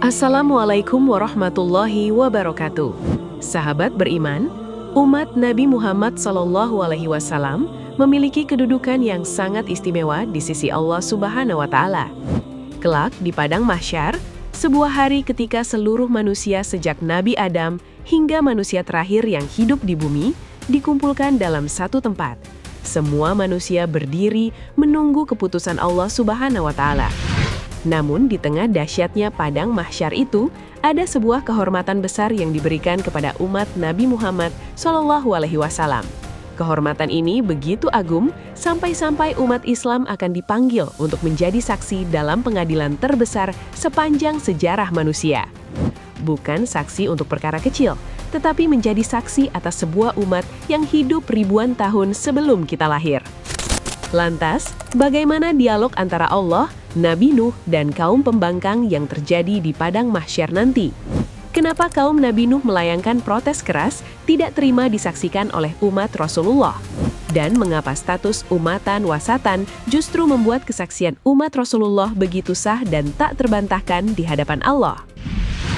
Assalamualaikum warahmatullahi wabarakatuh. Sahabat beriman, umat Nabi Muhammad SAW memiliki kedudukan yang sangat istimewa di sisi Allah Subhanahu wa Ta'ala. Kelak di padang mahsyar, sebuah hari ketika seluruh manusia sejak Nabi Adam hingga manusia terakhir yang hidup di bumi dikumpulkan dalam satu tempat. Semua manusia berdiri menunggu keputusan Allah Subhanahu wa Ta'ala. Namun di tengah dahsyatnya padang mahsyar itu, ada sebuah kehormatan besar yang diberikan kepada umat Nabi Muhammad SAW. Kehormatan ini begitu agung, sampai-sampai umat Islam akan dipanggil untuk menjadi saksi dalam pengadilan terbesar sepanjang sejarah manusia. Bukan saksi untuk perkara kecil, tetapi menjadi saksi atas sebuah umat yang hidup ribuan tahun sebelum kita lahir. Lantas, bagaimana dialog antara Allah, Nabi Nuh, dan kaum pembangkang yang terjadi di padang mahsyar nanti? Kenapa kaum Nabi Nuh melayangkan protes keras tidak terima disaksikan oleh umat Rasulullah? Dan mengapa status umatan wasatan justru membuat kesaksian umat Rasulullah begitu sah dan tak terbantahkan di hadapan Allah?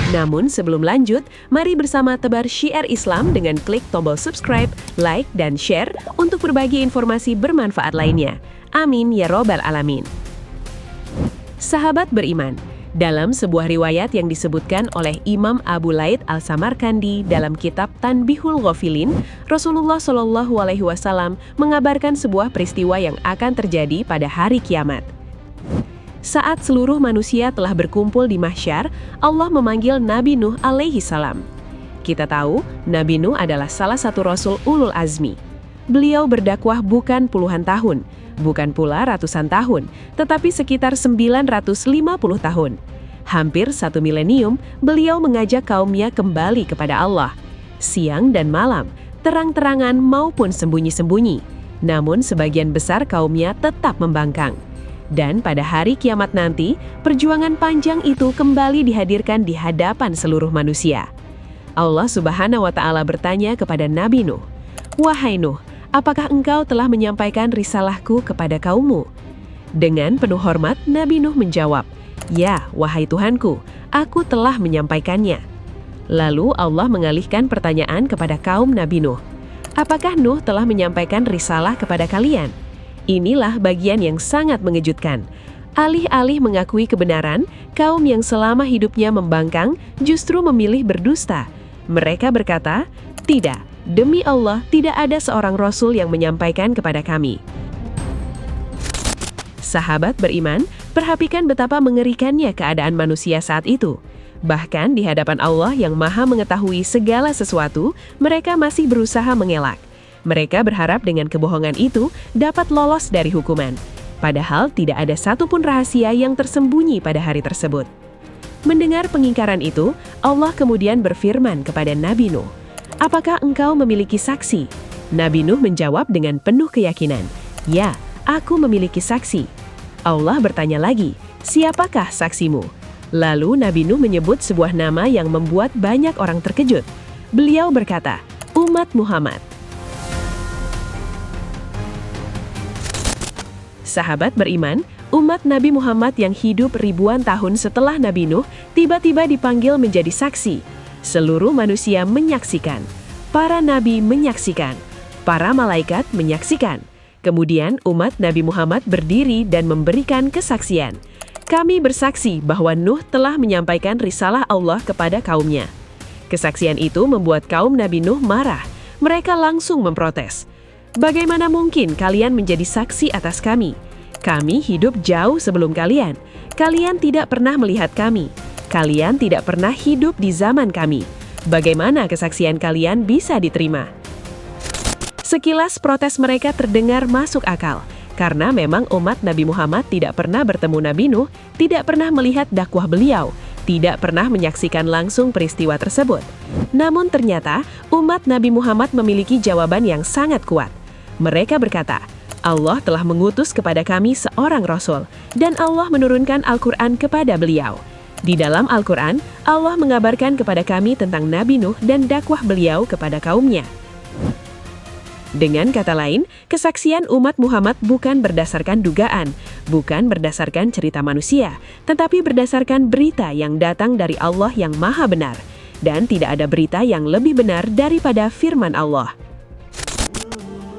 Namun sebelum lanjut, mari bersama tebar syiar Islam dengan klik tombol subscribe, like, dan share untuk berbagi informasi bermanfaat lainnya. Amin ya robbal alamin. Sahabat beriman, dalam sebuah riwayat yang disebutkan oleh Imam Abu Laid Al-Samarkandi dalam kitab Tanbihul Ghafilin, Rasulullah SAW mengabarkan sebuah peristiwa yang akan terjadi pada hari kiamat. Saat seluruh manusia telah berkumpul di mahsyar, Allah memanggil Nabi Nuh alaihi salam. Kita tahu, Nabi Nuh adalah salah satu Rasul Ulul Azmi. Beliau berdakwah bukan puluhan tahun, bukan pula ratusan tahun, tetapi sekitar 950 tahun. Hampir 1 milenium, beliau mengajak kaumnya kembali kepada Allah. Siang dan malam, terang-terangan maupun sembunyi-sembunyi. Namun sebagian besar kaumnya tetap membangkang. Dan pada hari kiamat nanti, perjuangan panjang itu kembali dihadirkan di hadapan seluruh manusia. Allah Subhanahu wa Ta'ala bertanya kepada Nabi Nuh, "Wahai Nuh, apakah engkau telah menyampaikan risalahku kepada kaummu?" Dengan penuh hormat, Nabi Nuh menjawab, "Ya, wahai Tuhanku, aku telah menyampaikannya." Lalu Allah mengalihkan pertanyaan kepada kaum Nabi Nuh, "Apakah Nuh telah menyampaikan risalah kepada kalian?" Inilah bagian yang sangat mengejutkan. Alih-alih mengakui kebenaran, kaum yang selama hidupnya membangkang justru memilih berdusta. Mereka berkata, "Tidak, demi Allah tidak ada seorang Rasul yang menyampaikan kepada kami." Sahabat beriman, perhatikan betapa mengerikannya keadaan manusia saat itu. Bahkan di hadapan Allah yang Maha mengetahui segala sesuatu, mereka masih berusaha mengelak. Mereka berharap dengan kebohongan itu dapat lolos dari hukuman. Padahal tidak ada satupun rahasia yang tersembunyi pada hari tersebut. Mendengar pengingkaran itu, Allah kemudian berfirman kepada Nabi Nuh, "Apakah engkau memiliki saksi?" Nabi Nuh menjawab dengan penuh keyakinan, "Ya, aku memiliki saksi." Allah bertanya lagi, "Siapakah saksimu?" Lalu Nabi Nuh menyebut sebuah nama yang membuat banyak orang terkejut. Beliau berkata, "Umat Muhammad." Sahabat beriman, umat Nabi Muhammad yang hidup ribuan tahun setelah Nabi Nuh tiba-tiba dipanggil menjadi saksi. Seluruh manusia menyaksikan, para nabi menyaksikan, para malaikat menyaksikan. Kemudian umat Nabi Muhammad berdiri dan memberikan kesaksian. "Kami bersaksi bahwa Nuh telah menyampaikan risalah Allah kepada kaumnya." Kesaksian itu membuat kaum Nabi Nuh marah. Mereka langsung memprotes. "Bagaimana mungkin kalian menjadi saksi atas kami? Kami hidup jauh sebelum kalian. Kalian tidak pernah melihat kami. Kalian tidak pernah hidup di zaman kami. Bagaimana kesaksian kalian bisa diterima?" Sekilas protes mereka terdengar masuk akal, karena memang umat Nabi Muhammad tidak pernah bertemu Nabi Nuh, tidak pernah melihat dakwah beliau, tidak pernah menyaksikan langsung peristiwa tersebut. Namun ternyata umat Nabi Muhammad memiliki jawaban yang sangat kuat. Mereka berkata, "Allah telah mengutus kepada kami seorang Rasul, dan Allah menurunkan Al-Quran kepada beliau. Di dalam Al-Quran, Allah mengabarkan kepada kami tentang Nabi Nuh dan dakwah beliau kepada kaumnya." Dengan kata lain, kesaksian umat Muhammad bukan berdasarkan dugaan, bukan berdasarkan cerita manusia, tetapi berdasarkan berita yang datang dari Allah yang Maha Benar. Dan tidak ada berita yang lebih benar daripada firman Allah.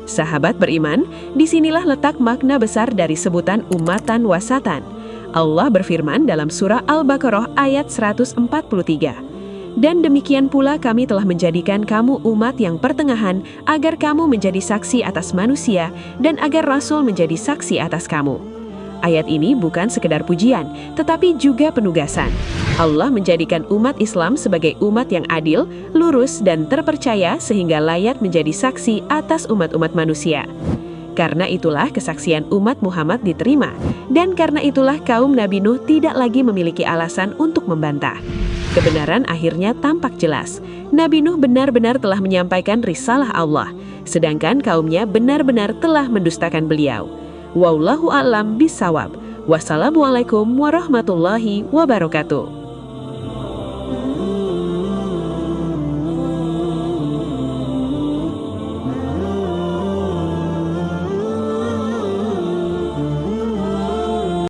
Sahabat beriman, disinilah letak makna besar dari sebutan umatan wasatan. Allah berfirman dalam surah Al-Baqarah ayat 143. Dan demikian pula kami telah menjadikan kamu umat yang pertengahan agar kamu menjadi saksi atas manusia dan agar Rasul menjadi saksi atas kamu. Ayat ini bukan sekedar pujian, tetapi juga penugasan. Allah menjadikan umat Islam sebagai umat yang adil, lurus, dan terpercaya sehingga layak menjadi saksi atas umat-umat manusia. Karena itulah kesaksian umat Muhammad diterima, dan karena itulah kaum Nabi Nuh tidak lagi memiliki alasan untuk membantah. Kebenaran akhirnya tampak jelas. Nabi Nuh benar-benar telah menyampaikan risalah Allah, sedangkan kaumnya benar-benar telah mendustakan beliau. Wallahu a'lam bishawab. Wassalamualaikum warahmatullahi wabarakatuh.